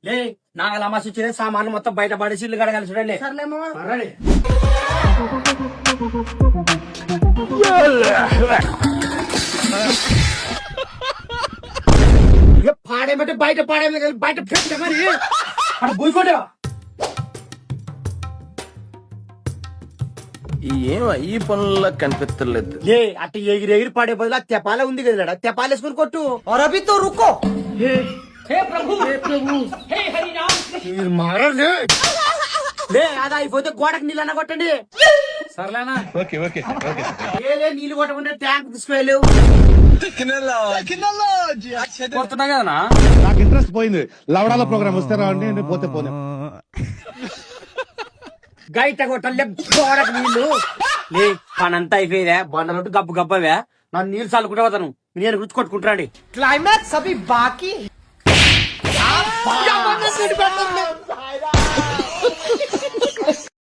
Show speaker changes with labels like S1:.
S1: లే నాగలమాసి వచ్చిన సామాన్లు మొత్తం బయట పడేసి ఇల్లు కడగాలి చూడండి. పాడేమంటే బయట పాడేమే బయట పెట్ట మరి అక్కడ పోయికోడా
S2: ఈ పనుల్లో కనిపించలేదు.
S1: లే అట్ట ఎగిరి ఎగిరి పాడే బదులు తెపాలే ఉంది కదా తెపాలేసుకుని కొట్టు.
S3: రుకో
S1: లే అది అయిపోతే గోడకు నీళ్ళన్నా కొట్టండి.
S4: సర్లేనా?
S1: ఏ నీళ్ళు కొట్టకుండా ట్యాంక్ తీసుకువెళ్ళు.
S4: కొడుతున్నా కదనా?
S5: నాకు ఇంట్రెస్ట్ పోయింది. లవడాల ప్రోగ్రామ్ వస్తే రావండి, నేను పోతే పోనే.
S1: గైట కొట్టలే గోడకు నీళ్లు. లే పనంతా అయిపోయేదా బండలొట్టు గబ్బు గబ్బవే నన్ను నీళ్ళు చల్లుకుంటా పోతాను. నేను రుచి కొట్టుకుంటాండి.
S3: క్లైమాక్స్ అభి బాకీ